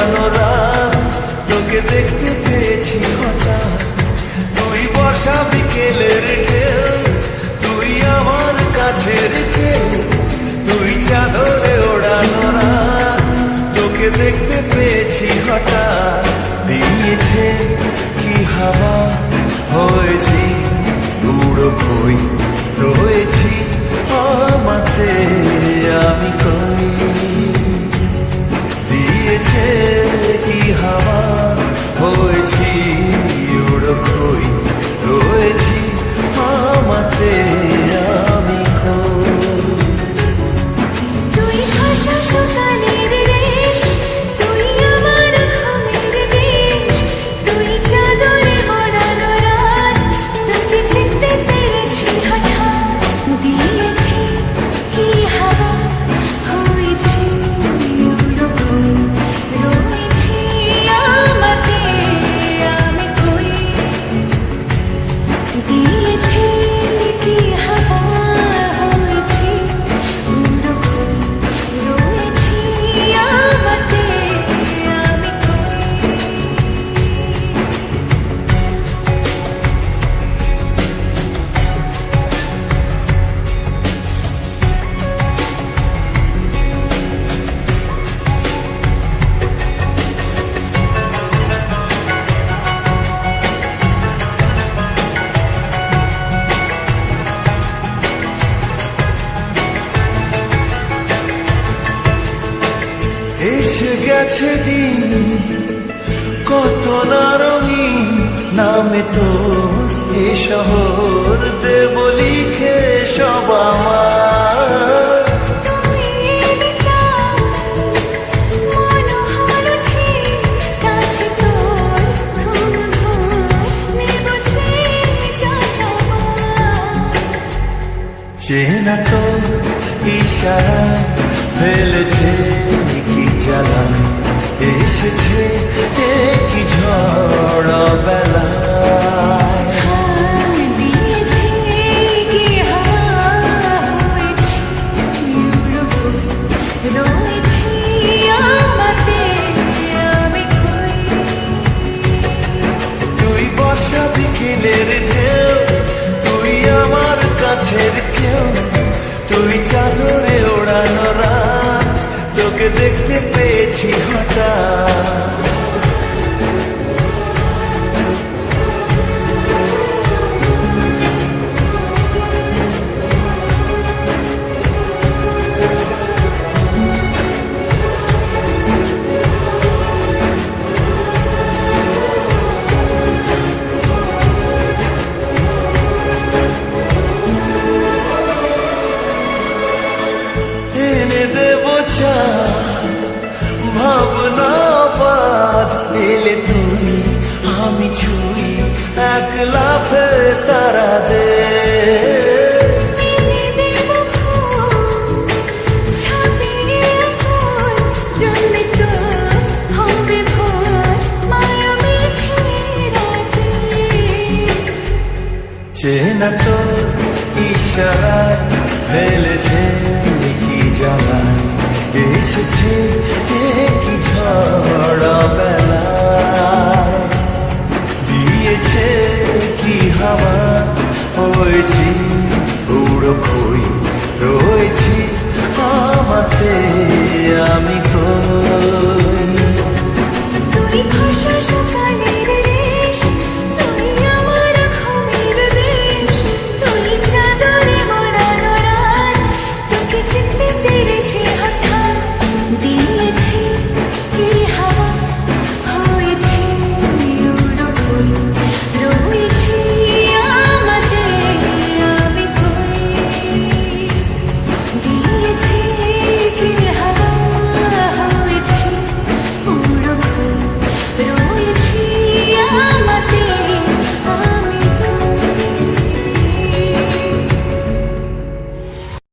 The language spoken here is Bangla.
ওড়ানো রাত তোকে দেখতে পেয়েছি হঠাৎ। তুই বর্ষা বিকেলের ঢেউ, তুই আমার কাছের কেউ, তুই চাদরে ওড়ানো রাত তোকে দেখতে পেয়েছি হঠাৎ। দিয়েছে কি হাওয়া হয়েছি উড়ো কই রয়েছি আমাতে আমি কই। দিয়েছে কি হাওয়া হয়েছি উড়ো কই রয়েছি আমাতে আমি কই। তুই ভাষা সকালের দেশ, তুই আমার ঘুমের দেশ, তুই চাদরে মোড়ানো রাত তোকে চিনতে পেরেছি হঠাৎ। দিয়েছি কি হাওয়া হয়েছি উড়ো কই রয়েছি আমাতে আমি কই। দিয়েছি কি হাওয়া হয়েছি উড়ো কই রয়েছি আমাতে আমি কই। এসে গেছে দিন কত না রঙিন, নামে তোর এ শহর দেব লিখে সব আমার। তুই এলি তাই মনোহর ঠিক কাছে তোর ঘুম ভোর নেব যা চাওয়া। চেনা তো ইশারা ফেলেছে কি জ্বালা, এসেছে কি ঝড় বেলা। দিয়েছি কি হাওয়া হয়েছি উড়ো কই রয়েছি আমাতে আমি কই। তুই বর্ষা বিকেলের ঢেউ, তুই আমার কাছের কেউ, তুই চাদরে ওড়ানো রাত তোকে দেখতে পেয়েছি হঠাৎ। এনে দেব চা ভাবনা বাদ, এলে তুই আমি ছুঁই এক লাফে তারা দে।